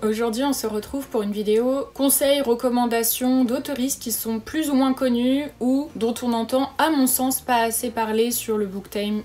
Aujourd'hui on se retrouve pour une vidéo conseils, recommandations d'auteuristes qui sont plus ou moins connus ou dont on entend à mon sens pas assez parler sur le Booktube,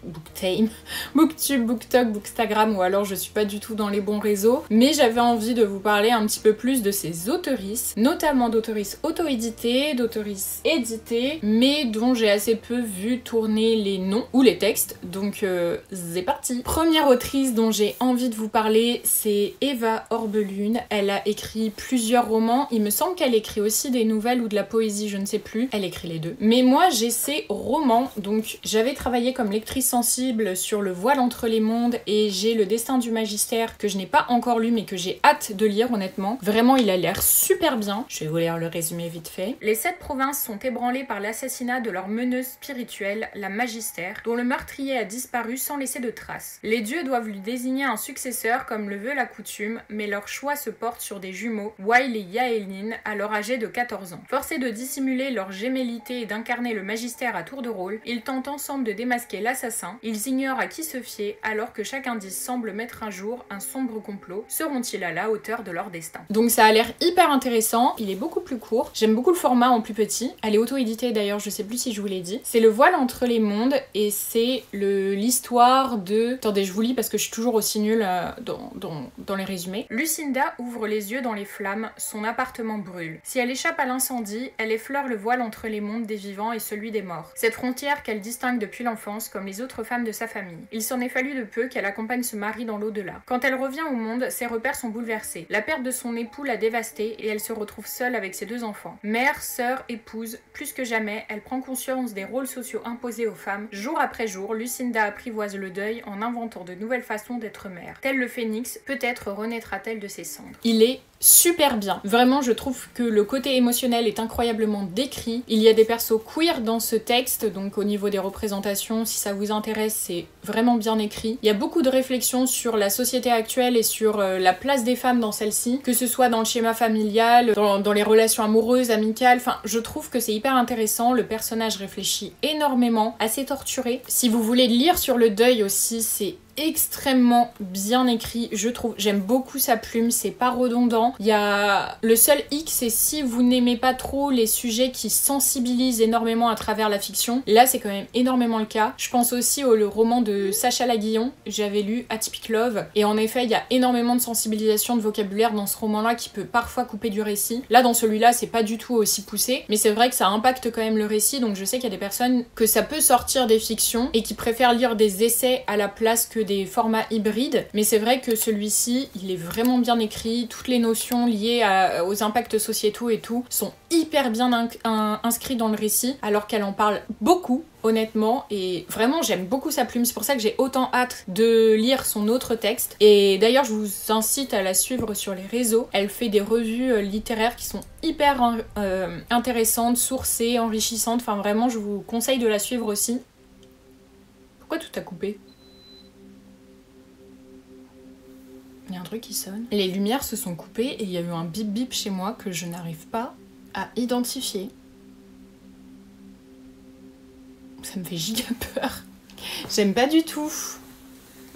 Booktok, Bookstagram, ou alors je suis pas du tout dans les bons réseaux, mais j'avais envie de vous parler un petit peu plus de ces auteuristes, notamment d'auteuristes auto-édités, d'auteuristes édités, mais dont j'ai assez peu vu tourner les noms ou les textes, donc c'est parti. Première autrice dont j'ai envie de vous parler, c'est Eva Orbelune. Elle a écrit plusieurs romans, il me semble qu'elle écrit aussi des nouvelles ou de la poésie, je ne sais plus, elle écrit les deux. Mais moi j'ai ses romans, donc j'avais travaillé comme lectrice sensible sur Le voile entre les mondes et j'ai Le destin du magistère que je n'ai pas encore lu mais que j'ai hâte de lire honnêtement. Vraiment il a l'air super bien, je vais vous lire le résumé vite fait. Les 7 provinces sont ébranlées par l'assassinat de leur meneuse spirituelle, la Magistère, dont le meurtrier a disparu sans laisser de traces. Les dieux doivent lui désigner un successeur comme le veut la coutume, mais leur choix se porte sur des jumeaux, Wael et Yaelin, alors âgés de 14 ans. Forcés de dissimuler leur gémellité et d'incarner le Magistère à tour de rôle, ils tentent ensemble de démasquer l'assassin. Ils ignorent à qui se fier alors que chaque indice semble mettre à jour un sombre complot. Seront-ils à la hauteur de leur destin? Donc ça a l'air hyper intéressant, il est beaucoup plus court. J'aime beaucoup le format en plus petit. Elle est auto-éditée d'ailleurs, je sais plus si je vous l'ai dit. C'est Le voile entre les mondes et c'est l'histoire de... Attendez, je vous lis parce que je suis toujours aussi nulle dans les résumés. Lucinda ouvre les yeux dans les flammes, son appartement brûle. Si elle échappe à l'incendie, elle effleure le voile entre les mondes des vivants et celui des morts. Cette frontière qu'elle distingue depuis l'enfance comme les autres femmes de sa famille. Il s'en est fallu de peu qu'elle accompagne ce mari dans l'au-delà. Quand elle revient au monde, ses repères sont bouleversés. La perte de son époux l'a dévastée et elle se retrouve seule avec ses 2 enfants. Mère, sœur, épouse, plus que jamais, elle prend conscience des rôles sociaux imposés aux femmes. Jour après jour, Lucinda apprivoise le deuil en inventant de nouvelles façons d'être mère. Tel le phénix, peut-être renaîtra-t-elle de ses cendres. Il est super bien. Vraiment, je trouve que le côté émotionnel est incroyablement décrit. Il y a des persos queer dans ce texte, donc au niveau des représentations, si ça vous intéresse, c'est vraiment bien écrit. Il y a beaucoup de réflexions sur la société actuelle et sur la place des femmes dans celle-ci, que ce soit dans le schéma familial, dans les relations amoureuses, amicales, enfin, je trouve que c'est hyper intéressant. Le personnage réfléchit énormément, assez torturé. Si vous voulez lire sur le deuil aussi, c'est extrêmement bien écrit, je trouve. J'aime beaucoup sa plume, c'est pas redondant. Il y a... Le seul hic, c'est si vous n'aimez pas trop les sujets qui sensibilisent énormément à travers la fiction. Là, c'est quand même énormément le cas. Je pense aussi au roman de Sacha Laguillon, j'avais lu Atypical Love, et en effet, il y a énormément de sensibilisation de vocabulaire dans ce roman-là qui peut parfois couper du récit. Là, dans celui-là, c'est pas du tout aussi poussé, mais c'est vrai que ça impacte quand même le récit, donc je sais qu'il y a des personnes que ça peut sortir des fictions et qui préfèrent lire des essais à la place que des formats hybrides, mais c'est vrai que celui-ci, il est vraiment bien écrit, toutes les notions liées aux impacts sociétaux et tout sont hyper bien inscrites dans le récit, alors qu'elle en parle beaucoup, honnêtement, et vraiment j'aime beaucoup sa plume, c'est pour ça que j'ai autant hâte de lire son autre texte. Et d'ailleurs je vous incite à la suivre sur les réseaux, elle fait des revues littéraires qui sont hyper intéressantes, sourcées, enrichissantes, enfin vraiment je vous conseille de la suivre aussi. Pourquoi tout a coupé ? Il y a un truc qui sonne. Les lumières se sont coupées et il y a eu un bip bip chez moi que je n'arrive pas à identifier. Ça me fait giga peur. J'aime pas du tout.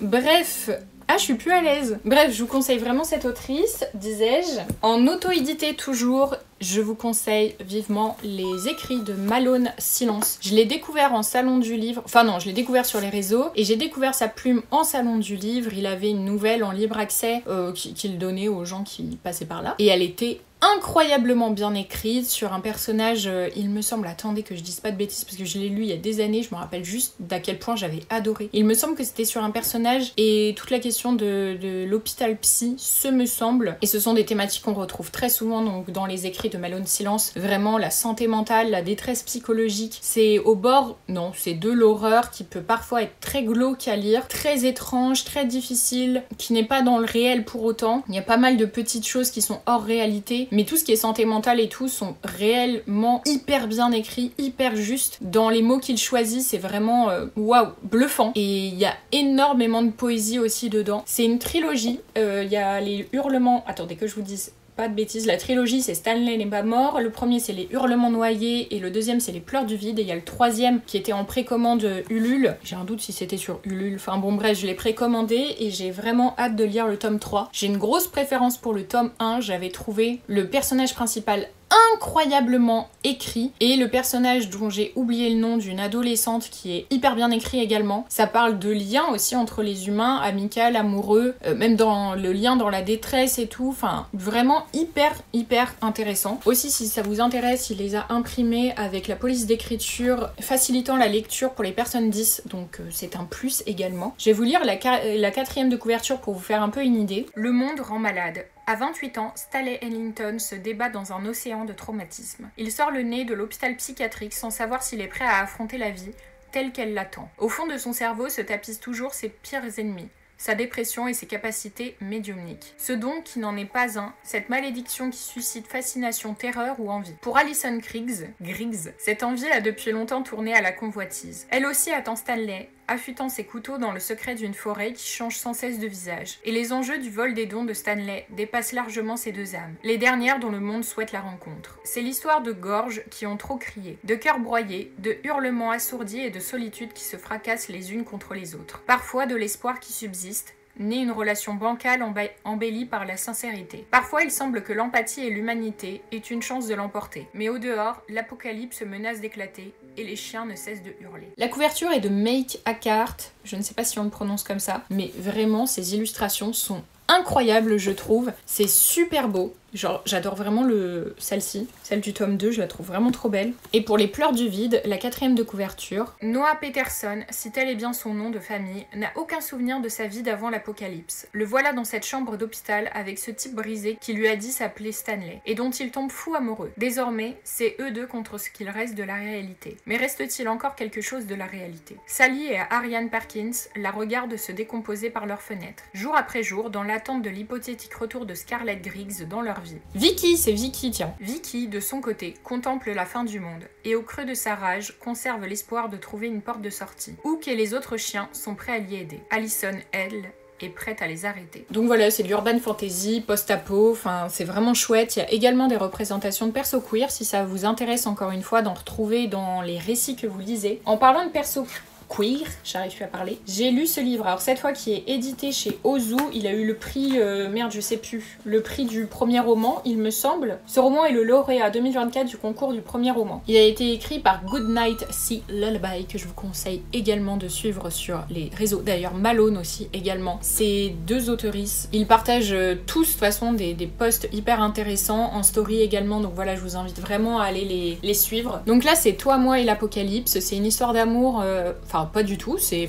Bref. Ah, je suis plus à l'aise. Bref, je vous conseille vraiment cette autrice, disais-je. En auto-édité toujours, je vous conseille vivement les écrits de Malone Silence. Je l'ai découvert en salon du livre, enfin non, je l'ai découvert sur les réseaux et j'ai découvert sa plume en salon du livre. Il avait une nouvelle en libre accès qu'il donnait aux gens qui passaient par là et elle était incroyablement bien écrite sur un personnage, il me semble, attendez que je dise pas de bêtises parce que je l'ai lu il y a des années, je me rappelle juste d'à quel point j'avais adoré. Il me semble que c'était sur un personnage et toute la question de l'hôpital psy, ce me semble, et ce sont des thématiques qu'on retrouve très souvent donc dans les écrits de Malone Silence, vraiment la santé mentale, la détresse psychologique, c'est au bord, non, c'est de l'horreur qui peut parfois être très glauque à lire, très étrange, très difficile, qui n'est pas dans le réel pour autant. Il y a pas mal de petites choses qui sont hors réalité, mais tout ce qui est santé mentale et tout sont réellement hyper bien écrits, hyper justes. Dans les mots qu'il choisit, c'est vraiment waouh, bluffant. Et il y a énormément de poésie aussi dedans. C'est une trilogie, il y a les hurlements, attendez que je vous dise pas de bêtises, la trilogie c'est Stanley n'est pas mort, le premier c'est les Hurlements noyés et le deuxième c'est les Pleurs du vide, et il y a le troisième qui était en précommande Ulule, j'ai un doute si c'était sur Ulule, enfin bon bref, je l'ai précommandé et j'ai vraiment hâte de lire le tome 3. J'ai une grosse préférence pour le tome 1, j'avais trouvé le personnage principal incroyablement écrit et le personnage dont j'ai oublié le nom d'une adolescente qui est hyper bien écrit également. Ça parle de liens aussi entre les humains, amical, amoureux, même dans le lien dans la détresse et tout, enfin vraiment hyper intéressant. Aussi si ça vous intéresse, il les a imprimés avec la police d'écriture facilitant la lecture pour les personnes 10, donc c'est un plus également. Je vais vous lire la 4e de couverture pour vous faire un peu une idée. Le monde rend malade. À 28 ans, Stanley Ellington se débat dans un océan de traumatisme. Il sort le nez de l'hôpital psychiatrique sans savoir s'il est prêt à affronter la vie telle qu'elle l'attend. Au fond de son cerveau se tapissent toujours ses pires ennemis, sa dépression et ses capacités médiumniques. Ce don qui n'en est pas un, cette malédiction qui suscite fascination, terreur ou envie. Pour Alison Griggs, cette envie a depuis longtemps tourné à la convoitise. Elle aussi attend Stanley, affûtant ses couteaux dans le secret d'une forêt qui change sans cesse de visage. Et les enjeux du vol des dons de Stanley dépassent largement ces deux âmes, les dernières dont le monde souhaite la rencontre. C'est l'histoire de gorges qui ont trop crié, de cœurs broyés, de hurlements assourdis et de solitudes qui se fracassent les unes contre les autres. Parfois de l'espoir qui subsiste, née une relation bancale embellie par la sincérité. Parfois, il semble que l'empathie et l'humanité aient une chance de l'emporter. Mais au dehors, l'apocalypse menace d'éclater et les chiens ne cessent de hurler. La couverture est de Make Akart, je ne sais pas si on le prononce comme ça, mais vraiment, ces illustrations sont incroyables, je trouve. C'est super beau. Genre, j'adore vraiment celle-ci, celle du tome 2, je la trouve vraiment trop belle. Et pour les Pleurs du vide, la 4e de couverture, Noah Peterson, si tel est bien son nom de famille, n'a aucun souvenir de sa vie d'avant l'apocalypse. Le voilà dans cette chambre d'hôpital avec ce type brisé qui lui a dit s'appeler Stanley, et dont il tombe fou amoureux. Désormais, c'est eux deux contre ce qu'il reste de la réalité. Mais reste-t-il encore quelque chose de la réalité? Sally et Ariane Perkins la regardent se décomposer par leur fenêtre, jour après jour, dans l'attente de l'hypothétique retour de Scarlett Griggs dans leur vie. Vicky, c'est Vicky, tiens. Vicky, de son côté, contemple la fin du monde et au creux de sa rage, conserve l'espoir de trouver une porte de sortie. Hook et les autres chiens sont prêts à l'y aider. Alison, elle, est prête à les arrêter. Donc voilà, c'est de l'urban fantasy, post-apo, enfin c'est vraiment chouette. Il y a également des représentations de persos queer, si ça vous intéresse encore une fois d'en retrouver dans les récits que vous lisez. En parlant de persos queer, j'arrive plus à parler. J'ai lu ce livre, alors cette fois qui est édité chez Ozu, il a eu le prix, merde je sais plus, le prix du premier roman, il me semble. Ce roman est le lauréat 2024 du concours du premier roman. Il a été écrit par Goodnight Sea Lullaby, que je vous conseille également de suivre sur les réseaux. D'ailleurs Malone aussi également. Ces deux auteurices, ils partagent tous de toute façon des posts hyper intéressants, en story également, donc voilà, je vous invite vraiment à aller les suivre. Donc là c'est Toi, moi et l'apocalypse, c'est une histoire d'amour, enfin pas du tout, c'est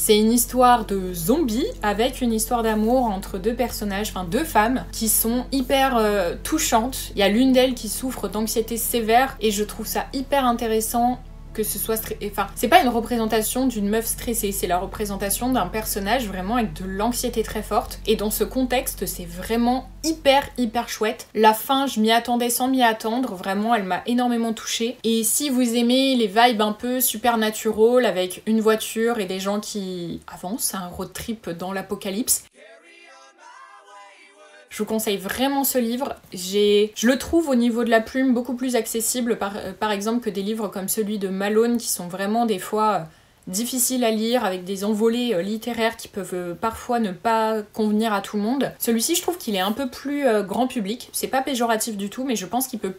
une histoire de zombies avec une histoire d'amour entre deux personnages, enfin deux femmes qui sont hyper touchantes. Il y a l'une d'elles qui souffre d'anxiété sévère et je trouve ça hyper intéressant que ce soit enfin c'est pas une représentation d'une meuf stressée, c'est la représentation d'un personnage vraiment avec de l'anxiété très forte, et dans ce contexte c'est vraiment hyper chouette. La fin, je m'y attendais sans m'y attendre, vraiment elle m'a énormément touchée. Et si vous aimez les vibes un peu supernatural avec une voiture et des gens qui avancent, un road trip dans l'apocalypse, je vous conseille vraiment ce livre. Je le trouve au niveau de la plume beaucoup plus accessible par exemple que des livres comme celui de Malone qui sont vraiment des fois difficiles à lire avec des envolées littéraires qui peuvent parfois ne pas convenir à tout le monde. Celui-ci, je trouve qu'il est un peu plus grand public. C'est pas péjoratif du tout, mais je pense qu'il peut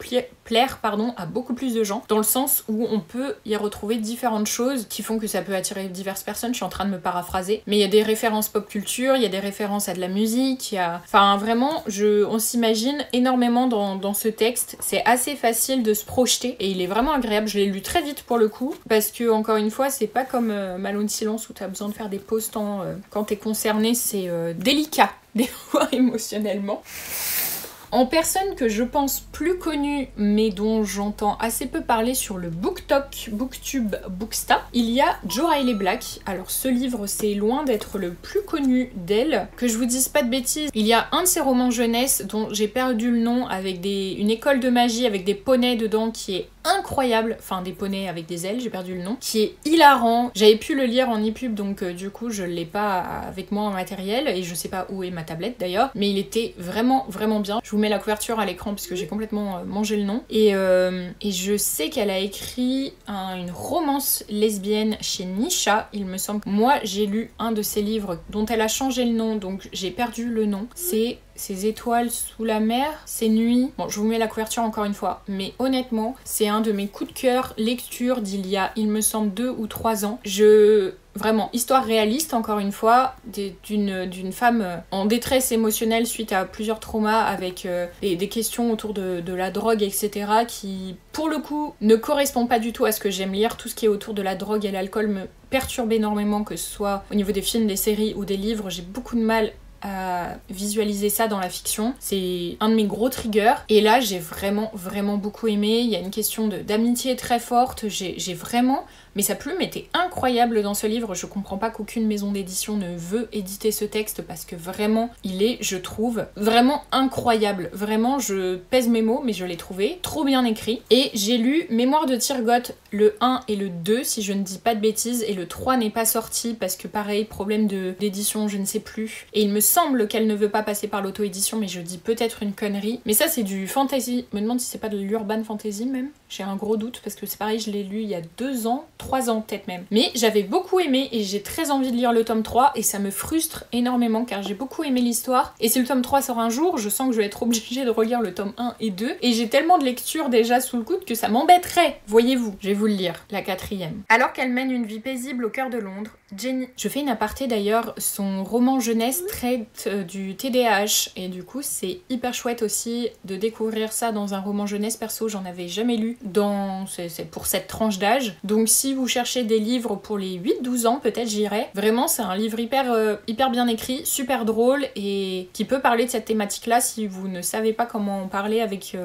plaire à beaucoup plus de gens, dans le sens où on peut y retrouver différentes choses qui font que ça peut attirer diverses personnes. Je suis en train de me paraphraser, mais il y a des références pop culture, il y a des références à de la musique, enfin vraiment, on s'imagine énormément dans ce texte. C'est assez facile de se projeter et il est vraiment agréable. Je l'ai lu très vite pour le coup, parce que encore une fois, c'est pas comme Malone Silence où t'as besoin de faire des pauses quand t'es concerné, c'est délicat des fois émotionnellement. En personne que je pense plus connue, mais dont j'entends assez peu parler sur le BookTok, BookTube, Booksta, il y a Jo Riley Black. Alors ce livre, c'est loin d'être le plus connu d'elle. Que je vous dise pas de bêtises, il y a un de ses romans jeunesse dont j'ai perdu le nom, avec une école de magie avec des poneys dedans, qui est incroyable, enfin des poneys avec des ailes, j'ai perdu le nom, qui est hilarant. J'avais pu le lire en e-pub, donc du coup je l'ai pas avec moi en matériel, et je sais pas où est ma tablette d'ailleurs, mais il était vraiment bien. Je vous mets la couverture à l'écran puisque j'ai complètement mangé le nom. Et je sais qu'elle a écrit une romance lesbienne chez Nisha, il me semble. Moi j'ai lu un de ses livres dont elle a changé le nom, donc j'ai perdu le nom. C'est Ces étoiles sous la mer, Ces nuits. Bon, je vous mets la couverture encore une fois, mais honnêtement, c'est un de mes coups de cœur lecture d'il y a, il me semble, 2 ou 3 ans. Vraiment, histoire réaliste, encore une fois, d'une femme en détresse émotionnelle suite à plusieurs traumas, avec des questions autour de la drogue, etc., qui, pour le coup, ne correspond pas du tout à ce que j'aime lire. Tout ce qui est autour de la drogue et l'alcool me perturbe énormément, que ce soit au niveau des films, des séries ou des livres. J'ai beaucoup de mal à visualiser ça dans la fiction. C'est un de mes gros triggers. Et là, j'ai vraiment beaucoup aimé. Il y a une question d'amitié très forte. J'ai vraiment... Mais sa plume était incroyable dans ce livre. Je comprends pas qu'aucune maison d'édition ne veut éditer ce texte parce que vraiment, il est, je trouve, vraiment incroyable. Vraiment, je pèse mes mots, mais je l'ai trouvé trop bien écrit. Et j'ai lu Mémoire de Tirgoth, le 1 et le 2, si je ne dis pas de bêtises, et le 3 n'est pas sorti parce que pareil, problème d'édition, je ne sais plus. Et il me semble qu'elle ne veut pas passer par l'auto-édition, mais je dis peut-être une connerie. Mais ça, c'est du fantasy. Je me demande si c'est pas de l'urban fantasy même. J'ai un gros doute parce que c'est pareil, je l'ai lu il y a 2 ans, 3 ans peut-être même. Mais j'avais beaucoup aimé et j'ai très envie de lire le tome 3 et ça me frustre énormément car j'ai beaucoup aimé l'histoire. Et si le tome 3 sort un jour, je sens que je vais être obligée de relire le tome 1 et 2. Et j'ai tellement de lecture déjà sous le coude que ça m'embêterait, voyez-vous. Je vais vous le lire, la 4e. Alors qu'elle mène une vie paisible au cœur de Londres, Jenny... Je fais une aparté d'ailleurs, son roman jeunesse traite du TDAH et du coup c'est hyper chouette aussi de découvrir ça dans un roman jeunesse. Perso, j'en avais jamais lu c'est pour cette tranche d'âge. Donc si vous cherchez des livres pour les 8-12 ans, peut-être j'irai. Vraiment, c'est un livre hyper bien écrit, super drôle et qui peut parler de cette thématique-là si vous ne savez pas comment en parler avec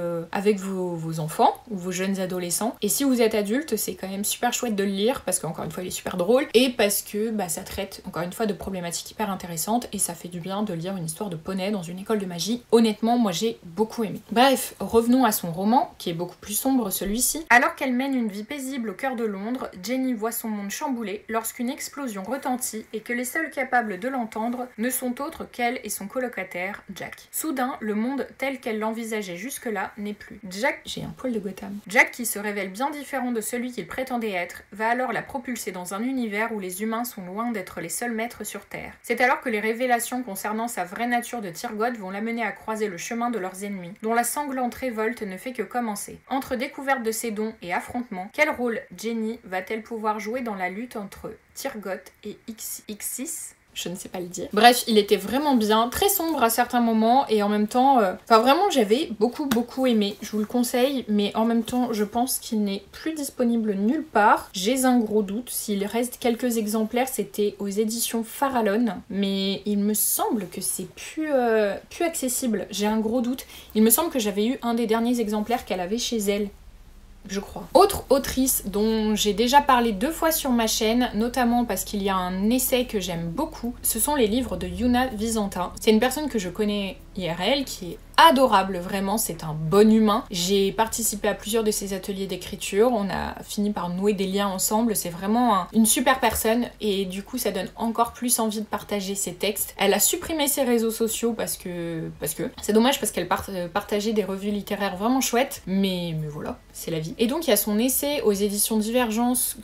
vos enfants ou vos jeunes adolescents. Et si vous êtes adulte, c'est quand même super chouette de le lire parce qu'encore une fois, il est super drôle et parce que ça traite encore une fois de problématiques hyper intéressantes et ça fait du bien de lire une histoire de poney dans une école de magie. Honnêtement, moi j'ai beaucoup aimé. Bref, revenons à son roman qui est beaucoup plus sombre, celui-ci. Alors qu'elle mène une vie paisible au cœur de Londres, Jenny voit son monde chamboulé lorsqu'une explosion retentit et que les seuls capables de l'entendre ne sont autres qu'elle et son colocataire, Jack. Soudain, le monde tel qu'elle l'envisageait jusque-là n'est plus. J'ai un poil de Gotham. Jack, qui se révèle bien différent de celui qu'il prétendait être, va alors la propulser dans un univers où les humains sont loin d'être les seuls maîtres sur Terre. C'est alors que les révélations concernant sa vraie nature de Tirgoth vont l'amener à croiser le chemin de leurs ennemis, dont la sanglante révolte ne fait que commencer. Entre découverte de ses dons et affrontement, quel rôle Jenny va-t-elle pouvoir jouer dans la lutte entre Tirgoth et Ixis ? Je ne sais pas le dire. Bref, il était vraiment bien, très sombre à certains moments et en même temps... Enfin vraiment, j'avais beaucoup aimé. Je vous le conseille, mais en même temps, je pense qu'il n'est plus disponible nulle part. J'ai un gros doute. S'il reste quelques exemplaires, c'était aux éditions Farallon, mais il me semble que c'est plus accessible. J'ai un gros doute. Il me semble que j'avais eu un des derniers exemplaires qu'elle avait chez elle. Je crois. Autre autrice dont j'ai déjà parlé 2 fois sur ma chaîne, notamment parce qu'il y a un essai que j'aime beaucoup, ce sont les livres de Yuna Visentin. C'est une personne que je connais IRL qui est adorable, vraiment, c'est un bon humain. J'ai participé à plusieurs de ses ateliers d'écriture, on a fini par nouer des liens ensemble, c'est vraiment une super personne et du coup ça donne encore plus envie de partager ses textes. Elle a supprimé ses réseaux sociaux parce que c'est dommage parce qu'elle partageait des revues littéraires vraiment chouettes, mais voilà, c'est la vie. Et donc il y a son essai aux éditions Divergence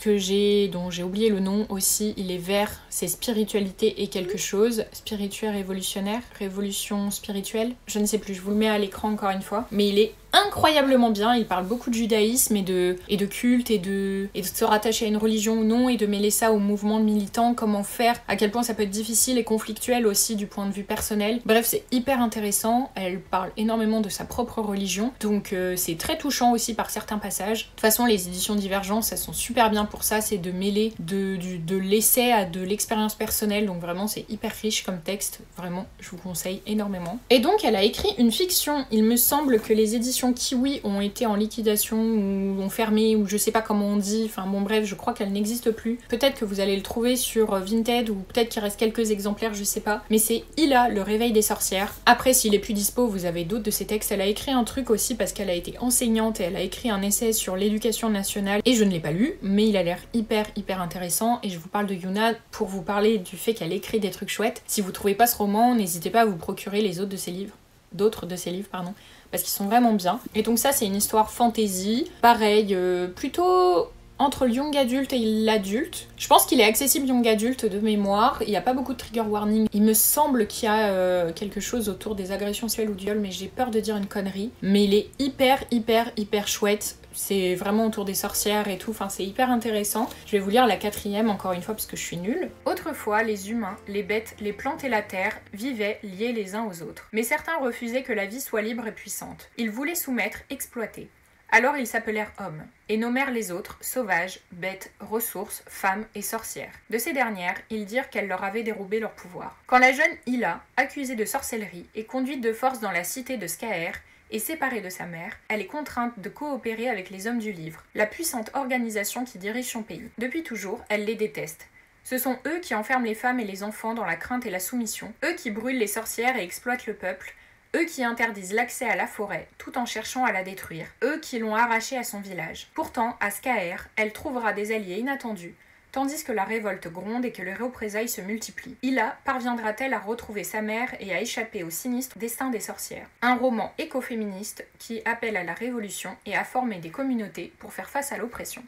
dont j'ai oublié le nom aussi, il est vert, c'est spiritualité et quelque chose, spirituel révolutionnaire, révolution spirituelle, je ne sais plus, je vous le mets à l'écran encore une fois, mais il est incroyablement bien, il parle beaucoup de judaïsme et de culte et de se rattacher à une religion ou non et de mêler ça au mouvement militant, comment faire, à quel point ça peut être difficile et conflictuel aussi du point de vue personnel. Bref, c'est hyper intéressant, elle parle énormément de sa propre religion, donc c'est très touchant aussi par certains passages. De toute façon, les éditions Divergence, elles sont super bien pour ça, c'est de mêler de l'essai à de l'expérience personnelle, donc vraiment c'est hyper riche comme texte, vraiment, je vous conseille énormément. Et donc elle a écrit une fiction, il me semble que les éditions éditions Kiwi ont été en liquidation ou ont fermé ou je sais pas comment on dit, enfin bon bref, je crois qu'elles n'existent plus. Peut-être que vous allez le trouver sur Vinted ou peut-être qu'il reste quelques exemplaires, je sais pas. Mais c'est Ila, le réveil des sorcières. Après, s'il est plus dispo, vous avez d'autres de ses textes. Elle a écrit un truc aussi parce qu'elle a été enseignante et elle a écrit un essai sur l'éducation nationale et je ne l'ai pas lu, mais il a l'air hyper intéressant et je vous parle de Yuna pour vous parler du fait qu'elle écrit des trucs chouettes. Si vous trouvez pas ce roman, n'hésitez pas à vous procurer les autres de ses livres. D'autres de ses livres, pardon, parce qu'ils sont vraiment bien. Et donc ça, c'est une histoire fantasy. Pareil, plutôt entre le young adulte et l'adulte. Je pense qu'il est accessible young adulte de mémoire. Il n'y a pas beaucoup de trigger warning. Il me semble qu'il y a quelque chose autour des agressions sexuelles ou du viol, mais j'ai peur de dire une connerie. Mais il est hyper chouette. C'est vraiment autour des sorcières et tout, enfin c'est hyper intéressant. Je vais vous lire la 4e encore une fois parce que je suis nulle. Autrefois, les humains, les bêtes, les plantes et la terre vivaient liés les uns aux autres. Mais certains refusaient que la vie soit libre et puissante. Ils voulaient soumettre, exploiter. Alors ils s'appelèrent hommes, et nommèrent les autres sauvages, bêtes, ressources, femmes et sorcières. De ces dernières, ils dirent qu'elles leur avaient dérobé leur pouvoir. Quand la jeune Ila, accusée de sorcellerie, est conduite de force dans la cité de Skaer, et séparée de sa mère, elle est contrainte de coopérer avec les hommes du livre, la puissante organisation qui dirige son pays. Depuis toujours, elle les déteste. Ce sont eux qui enferment les femmes et les enfants dans la crainte et la soumission, eux qui brûlent les sorcières et exploitent le peuple, eux qui interdisent l'accès à la forêt tout en cherchant à la détruire, eux qui l'ont arrachée à son village. Pourtant, à Skaer, elle trouvera des alliés inattendus, tandis que la révolte gronde et que les représailles se multiplient. Ila parviendra-t-elle à retrouver sa mère et à échapper au sinistre destin des sorcières? Un roman écoféministe qui appelle à la révolution et à former des communautés pour faire face à l'oppression.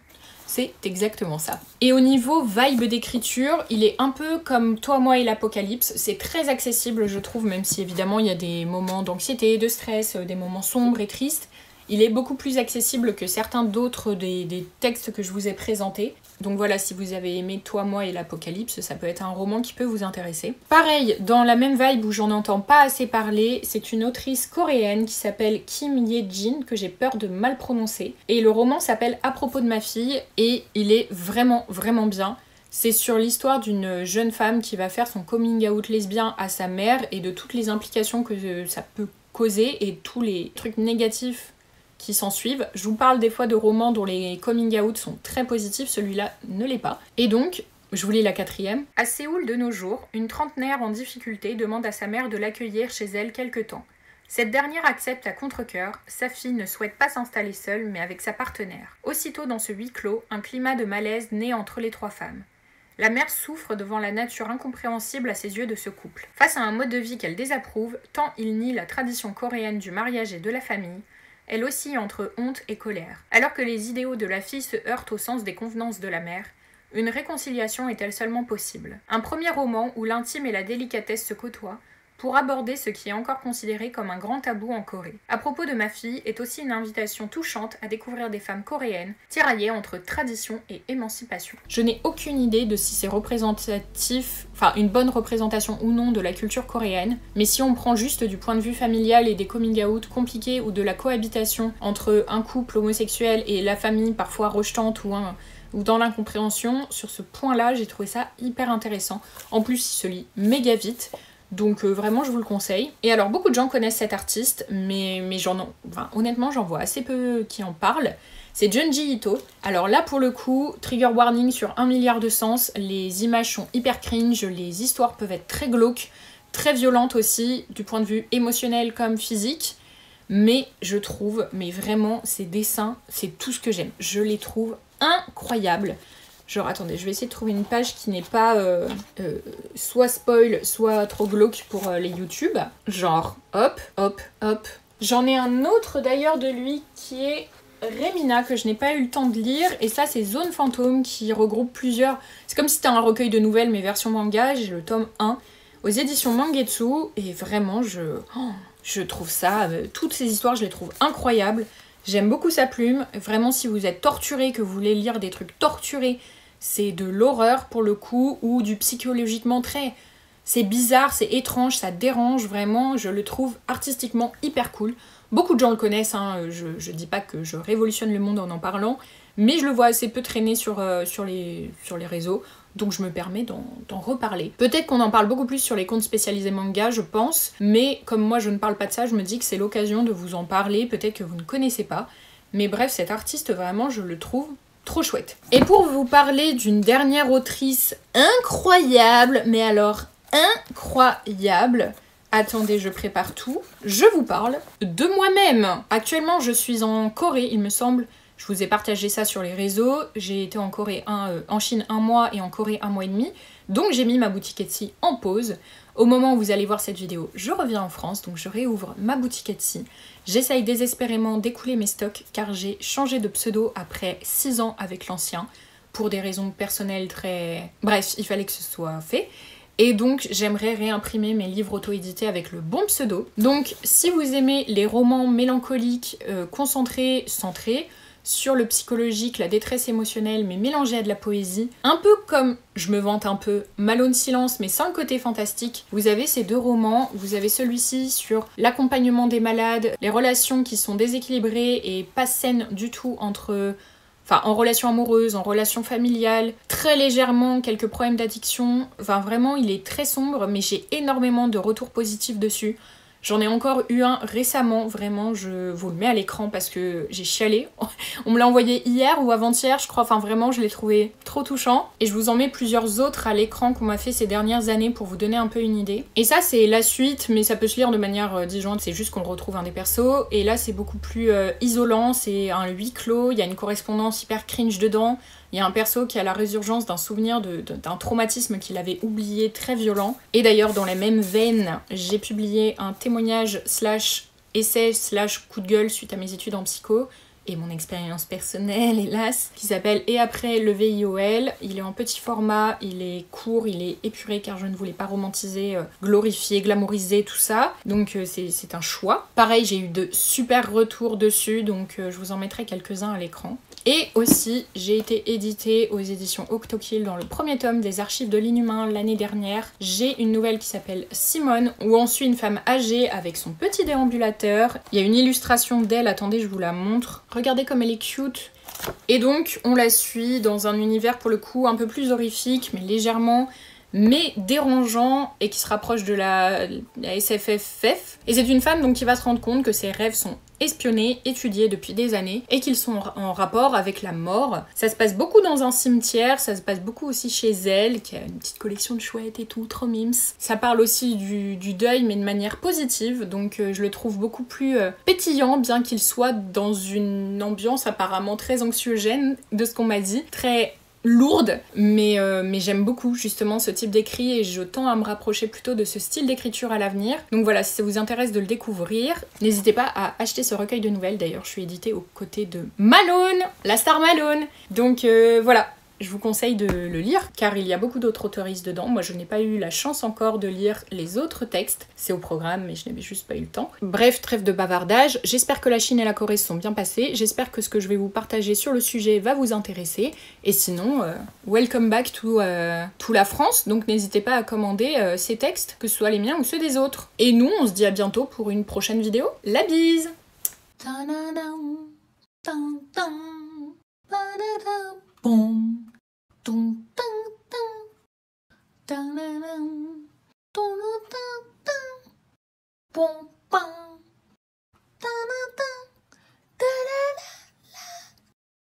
C'est exactement ça. Et au niveau vibe d'écriture, il est un peu comme Toi, moi et l'Apocalypse. C'est très accessible, je trouve, même si évidemment il y a des moments d'anxiété, de stress, des moments sombres et tristes. Il est beaucoup plus accessible que certains d'autres des textes que je vous ai présentés. Donc voilà, si vous avez aimé Toi, moi et l'Apocalypse, ça peut être un roman qui peut vous intéresser. Pareil, dans la même vibe où j'en entends pas assez parler, c'est une autrice coréenne qui s'appelle Kim Ye-jin, que j'ai peur de mal prononcer. Et le roman s'appelle À propos de ma fille, et il est vraiment bien. C'est sur l'histoire d'une jeune femme qui va faire son coming out lesbien à sa mère et de toutes les implications que ça peut causer et tous les trucs négatifs qui s'en suivent. Je vous parle des fois de romans dont les coming out sont très positifs, celui-là ne l'est pas. Et donc, je vous lis la 4e. À Séoul de nos jours, une trentenaire en difficulté demande à sa mère de l'accueillir chez elle quelque temps. Cette dernière accepte à contre-cœur, sa fille ne souhaite pas s'installer seule mais avec sa partenaire. Aussitôt dans ce huis clos, un climat de malaise naît entre les trois femmes. La mère souffre devant la nature incompréhensible à ses yeux de ce couple. Face à un mode de vie qu'elle désapprouve, tant il nie la tradition coréenne du mariage et de la famille, elle oscille entre honte et colère. Alors que les idéaux de la fille se heurtent au sens des convenances de la mère, une réconciliation est-elle seulement possible? Un premier roman où l'intime et la délicatesse se côtoient, pour aborder ce qui est encore considéré comme un grand tabou en Corée. À propos de ma fille est aussi une invitation touchante à découvrir des femmes coréennes tiraillées entre tradition et émancipation. Je n'ai aucune idée de si c'est représentatif, enfin une bonne représentation ou non de la culture coréenne, mais si on prend juste du point de vue familial et des coming out compliqués ou de la cohabitation entre un couple homosexuel et la famille parfois rejetante ou dans l'incompréhension, sur ce point-là, j'ai trouvé ça hyper intéressant. En plus, il se lit méga vite. Donc vraiment je vous le conseille. Et alors beaucoup de gens connaissent cet artiste, mais honnêtement j'en vois assez peu qui en parlent. C'est Junji Ito. Alors là pour le coup, trigger warning sur 1 milliard de sens, les images sont hyper cringe, les histoires peuvent être très glauques, très violentes aussi, du point de vue émotionnel comme physique. Mais je trouve, mais vraiment ces dessins, c'est tout ce que j'aime. Je les trouve incroyables. Genre, attendez, je vais essayer de trouver une page qui n'est pas soit spoil, soit trop glauque pour les YouTube. Genre, hop. J'en ai un autre d'ailleurs de lui qui est Remina, que je n'ai pas eu le temps de lire. Et ça, c'est Zone Fantôme, qui regroupe plusieurs... C'est comme si c'était un recueil de nouvelles, mais version manga. J'ai le tome 1 aux éditions Mangetsu. Et vraiment, je trouve ça... toutes ces histoires, je les trouve incroyables. J'aime beaucoup sa plume. Vraiment, si vous êtes torturé, que vous voulez lire des trucs torturés, c'est de l'horreur pour le coup, ou du psychologiquement très... C'est bizarre, c'est étrange, ça dérange vraiment, je le trouve artistiquement hyper cool. Beaucoup de gens le connaissent, hein, je dis pas que je révolutionne le monde en parlant, mais je le vois assez peu traîner sur les réseaux. donc je me permets d'en reparler. Peut-être qu'on en parle beaucoup plus sur les comptes spécialisés manga, je pense, mais comme moi je ne parle pas de ça, je me dis que c'est l'occasion de vous en parler, peut-être que vous ne connaissez pas. Mais bref, cet artiste, vraiment, je le trouve trop chouette. Et pour vous parler d'une dernière autrice incroyable, mais alors incroyable, attendez, je prépare tout, je vous parle de moi-même. Actuellement, je suis en Corée, il me semble. Je vous ai partagé ça sur les réseaux. J'ai été en Corée, en Chine 1 mois et en Corée 1 mois et demi. Donc j'ai mis ma boutique Etsy en pause. Au moment où vous allez voir cette vidéo, je reviens en France, donc je réouvre ma boutique Etsy. J'essaye désespérément d'écouler mes stocks car j'ai changé de pseudo après 6 ans avec l'ancien pour des raisons personnelles très... Bref, il fallait que ce soit fait. Et donc j'aimerais réimprimer mes livres auto-édités avec le bon pseudo. Donc si vous aimez les romans mélancoliques, concentrés, centrés, sur le psychologique, la détresse émotionnelle, mais mélangée à de la poésie. Un peu comme, je me vante un peu, Malone Silence, mais sans le côté fantastique. Vous avez ces 2 romans, vous avez celui-ci sur l'accompagnement des malades, les relations qui sont déséquilibrées et pas saines du tout entre... Enfin, en relation amoureuse, en relation familiale, très légèrement quelques problèmes d'addiction. Enfin, vraiment, il est très sombre, mais j'ai énormément de retours positifs dessus. J'en ai encore eu un récemment, vraiment, je vous le mets à l'écran parce que j'ai chialé. On me l'a envoyé hier ou avant-hier, je crois, enfin vraiment, je l'ai trouvé trop touchant. Et je vous en mets plusieurs autres à l'écran qu'on m'a fait ces dernières années pour vous donner un peu une idée. Et ça, c'est la suite, mais ça peut se lire de manière disjointe, c'est juste qu'on retrouve un des persos. Et là, c'est beaucoup plus isolant, c'est un huis clos, il y a une correspondance hyper cringe dedans. Il y a un perso qui a la résurgence d'un souvenir d'un traumatisme qu'il avait oublié très violent. Et d'ailleurs, dans la même veine, j'ai publié un témoignage / essai / coup de gueule suite à mes études en psycho et mon expérience personnelle, hélas, qui s'appelle « Et après le VIOL ». Il est en petit format, il est court, il est épuré car je ne voulais pas romantiser, glorifier, glamouriser, tout ça. Donc c'est un choix. Pareil, j'ai eu de super retours dessus, donc je vous en mettrai quelques-uns à l'écran. Et aussi, j'ai été éditée aux éditions Octokill dans le premier tome des Archives de l'Inhumain l'année dernière. J'ai une nouvelle qui s'appelle Simone, où on suit une femme âgée avec son petit déambulateur. Il y a une illustration d'elle, attendez, je vous la montre. Regardez comme elle est cute. Et donc, on la suit dans un univers pour le coup un peu plus horrifique, mais légèrement... mais dérangeant et qui se rapproche de la SFFF. Et c'est une femme donc qui va se rendre compte que ses rêves sont espionnés, étudiés depuis des années et qu'ils sont en rapport avec la mort. Ça se passe beaucoup dans un cimetière, ça se passe beaucoup aussi chez elle, qui a une petite collection de chouettes et tout, trop mimes. Ça parle aussi du deuil, mais de manière positive, donc je le trouve beaucoup plus pétillant, bien qu'il soit dans une ambiance apparemment très anxiogène, de ce qu'on m'a dit, très... lourde, mais j'aime beaucoup justement ce type d'écrit et je tends à me rapprocher plutôt de ce style d'écriture à l'avenir. Donc voilà, si ça vous intéresse de le découvrir, n'hésitez pas à acheter ce recueil de nouvelles. D'ailleurs, je suis éditée aux côtés de Malone, la star Malone. Donc voilà. Je vous conseille de le lire, car il y a beaucoup d'autres autoristes dedans. Moi, je n'ai pas eu la chance encore de lire les autres textes. C'est au programme, mais je n'avais juste pas eu le temps. Bref, trêve de bavardage. J'espère que la Chine et la Corée se sont bien passées. J'espère que ce que je vais vous partager sur le sujet va vous intéresser. Et sinon, welcome back to la France. Donc n'hésitez pas à commander ces textes, que ce soit les miens ou ceux des autres. Et nous, on se dit à bientôt pour une prochaine vidéo. La bise! Boum. Dun, dun, dun. Dun, dun, dun. Dun, dun, dun. Boum, bam.